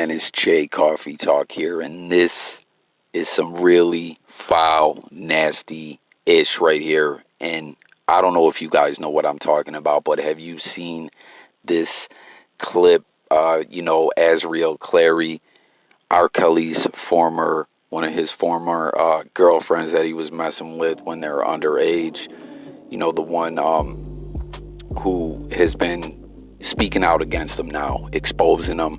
and it's Jay Coffee Talk here, and this is some really foul, nasty-ish right here, and I don't know if you guys know what I'm talking about, but have you seen this clip, Azriel Clary, R. Kelly's one of his former girlfriends that he was messing with when they were underage, the one who has been speaking out against him now, exposing him.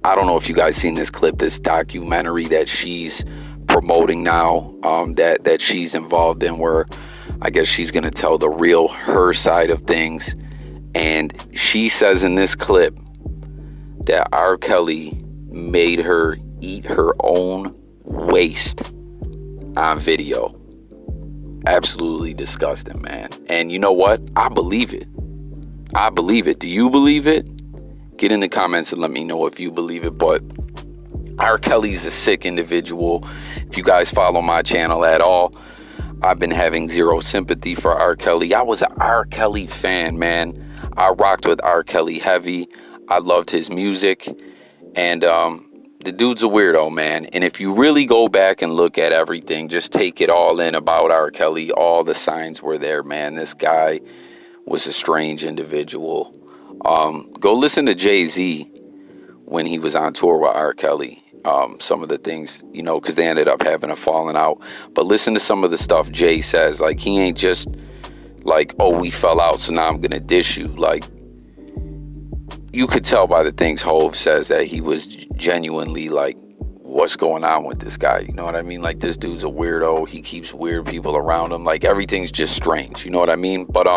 I don't know if you guys seen this clip, this documentary that she's promoting now, that she's involved in, where I guess she's going to tell the real her side of things. And she says in this clip that R. Kelly made her eat her own waste on video. Absolutely disgusting, man. And you know what? I believe it. Do you believe it? Get in the comments and let me know if you believe it. But R. Kelly's a sick individual. If you guys follow my channel at all, I've been having zero sympathy for R. Kelly. I was an R. Kelly fan, man. I rocked with R. Kelly heavy. I loved his music. And the dude's a weirdo, man. And if you really go back and look at everything, just take it all in about R. Kelly, all the signs were there, man. This guy was a strange individual. Go listen to Jay-Z when he was on tour with R. Kelly. Some of the things, because they ended up having a falling out. But listen to some of the stuff Jay says. Like, he ain't just like, oh, we fell out, so now I'm going to dish you. Like, you could tell by the things Hov says that he was genuinely like, what's going on with this guy? You know what I mean? Like, this dude's a weirdo. He keeps weird people around him. Like, everything's just strange. You know what I mean? But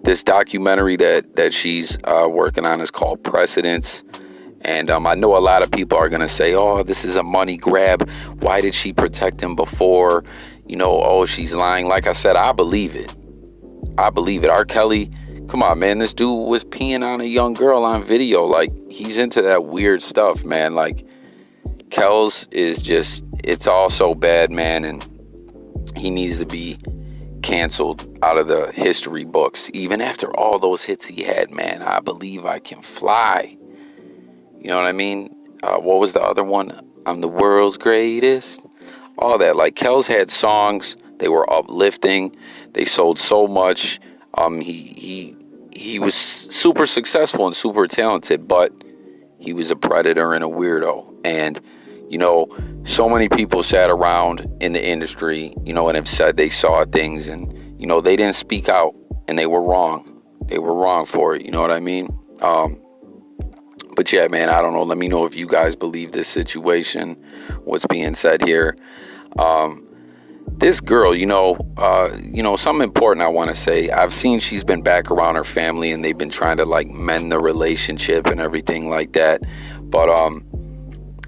this documentary that she's working on is called Precedence. And I know a lot of people are going to say, oh, this is a money grab. Why did she protect him before? Oh, she's lying. Like I said, I believe it. R. Kelly, come on, man. This dude was peeing on a young girl on video. Like, he's into that weird stuff, man. Like, Kells is just, it's all so bad, man. And he needs to be canceled out of the history books. Even after all those hits he had, man. I Believe I Can Fly. You know what I mean? What was the other one? I'm the world's greatest. All that. Like, Kells had songs. They were uplifting. They sold so much. He was super successful and super talented, but he was a predator and a weirdo. And, so many people sat around in the industry, and have said they saw things and, they didn't speak out and they were wrong. They were wrong for it. You know what I mean? But yeah, man, I don't know. Let me know if you guys believe this situation, what's being said here. This girl, something important I want to say. I've seen she's been back around her family and they've been trying to like mend the relationship and everything like that. But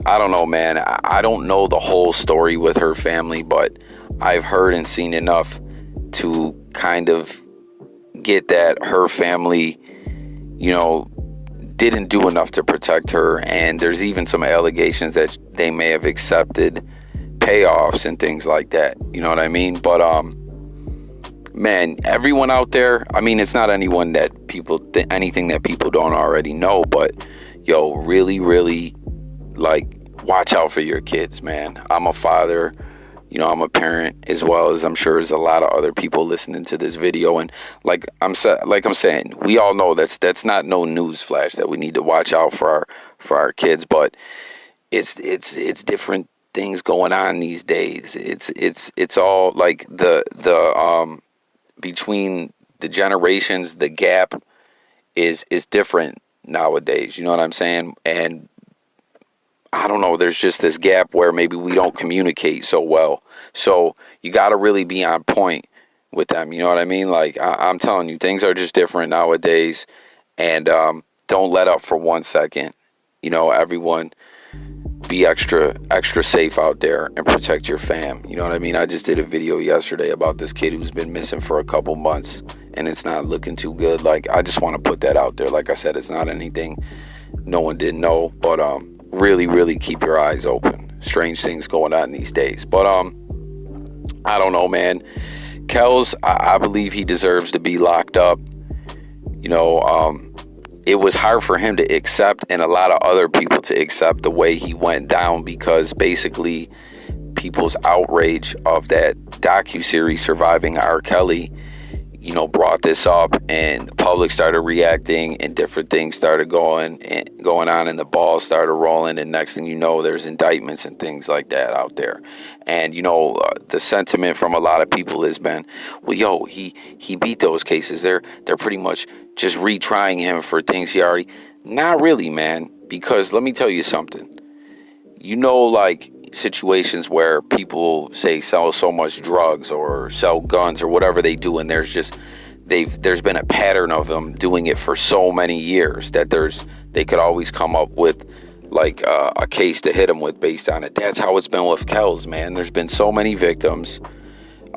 I don't know, man. I don't know the whole story with her family, but I've heard and seen enough to kind of get that her family, didn't do enough to protect her. And there's even some allegations that they may have accepted payoffs and things like that. You know what I mean? But man, everyone out there, I mean, it's not anyone that anything that people don't already know, but yo, really, really, like, watch out for your kids, man. I'm a father, I'm a parent, as well as I'm sure there's a lot of other people listening to this video. And like I'm saying, we all know that's not no news flash that we need to watch out for our kids, but it's different things going on these days. It's all like the between the generations, the gap is different nowadays. You know what I'm saying? And I don't know, there's just this gap where maybe we don't communicate so well. So you got to really be on point with them. You know what I mean? Like, I'm telling you, things are just different nowadays. And don't let up for 1 second. Everyone be extra safe out there and protect your fam. You know what I mean? I just did a video yesterday about this kid who's been missing for a couple months and it's not looking too good. Like, I just want to put that out there. Like I said, it's not anything no one didn't know, but really, really keep your eyes open. Strange things going on these days. But I don't know, man. Kells, I believe he deserves to be locked up. it was hard for him to accept, and a lot of other people to accept the way he went down, because basically people's outrage of that docuseries Surviving R. Kelly, you know, brought this up, and the public started reacting, and different things started going on, and the ball started rolling, and next thing you know, there's indictments and things like that out there. And you know, the sentiment from a lot of people has been, well, yo, he beat those cases. They're pretty much just retrying him for things he already. Not really, man, because let me tell you something. You know, like situations where people say sell so much drugs or sell guns or whatever they do, and there's been a pattern of them doing it for so many years that they could always come up with like a case to hit them with based on it. That's how it's been with Kells, man. There's been so many victims.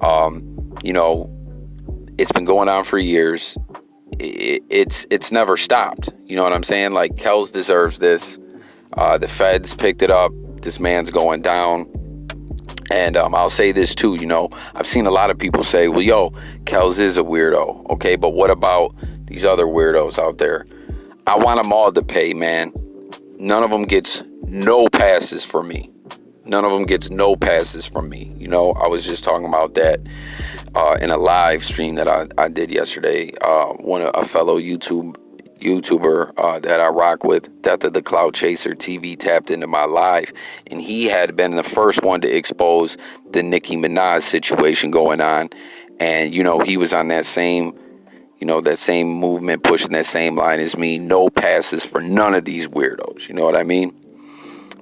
You know, it's been going on for years. It's never stopped. You know what I'm saying? Like, Kells deserves this. The feds picked it up. This man's going down. And I'll say this too, you know, I've seen a lot of people say, well, yo, Kells is a weirdo. Okay, but what about these other weirdos out there? I want them all to pay, man. None of them gets no passes from me. None of them gets no passes from me. You know, I was just talking about that in a live stream that I did yesterday. A fellow YouTuber that I rock with, Death of the Cloud Chaser TV, tapped into my live, and he had been the first one to expose the Nicki Minaj situation going on. And you know, he was on that same, you know, that same movement, pushing that same line as me. No passes for none of these weirdos. You know what I mean?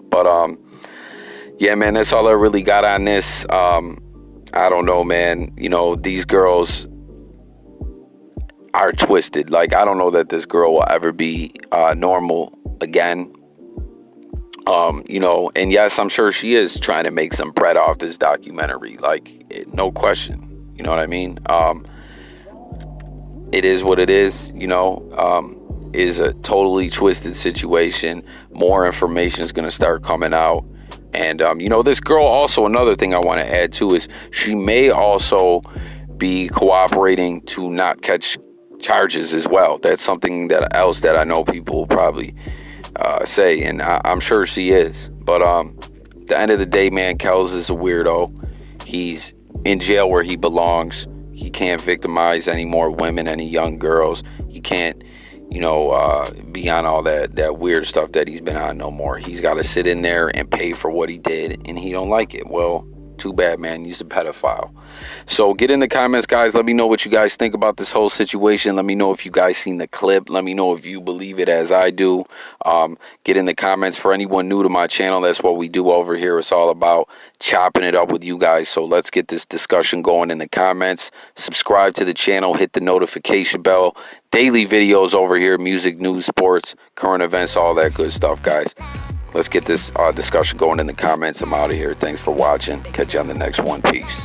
But yeah, man, that's all I really got on this. I don't know, man. You know, these girls are twisted. Like, I don't know that this girl will ever be normal again. You know, and yes, I'm sure she is trying to make some bread off this documentary. Like, no question. You know what I mean? It is what it is, you know. Is a totally twisted situation. More information is going to start coming out. And, you know, this girl also, another thing I want to add too is she may also be cooperating to not catch charges as well. That's something else that I know people probably say, and I'm sure she is. But at the end of the day, man, Kells is a weirdo. He's in jail where he belongs. He can't victimize any more women, any young girls. He can't, you know, be on all that weird stuff that he's been on no more. He's got to sit in there and pay for what he did, and he don't like it. Well, too bad, man. He's a pedophile. So get in the comments, guys. Let me know what you guys think about this whole situation. Let me know if you guys seen the clip. Let me know if you believe it as I do. Get in the comments. For anyone new to my channel, that's what we do over here. It's all about chopping it up with you guys. So let's get this discussion going in the comments. Subscribe to the channel. Hit the notification bell. Daily videos over here. Music, news, sports, current events, all that good stuff, guys. Let's get this discussion going in the comments. I'm out of here. Thanks for watching. Catch you on the next one. Peace.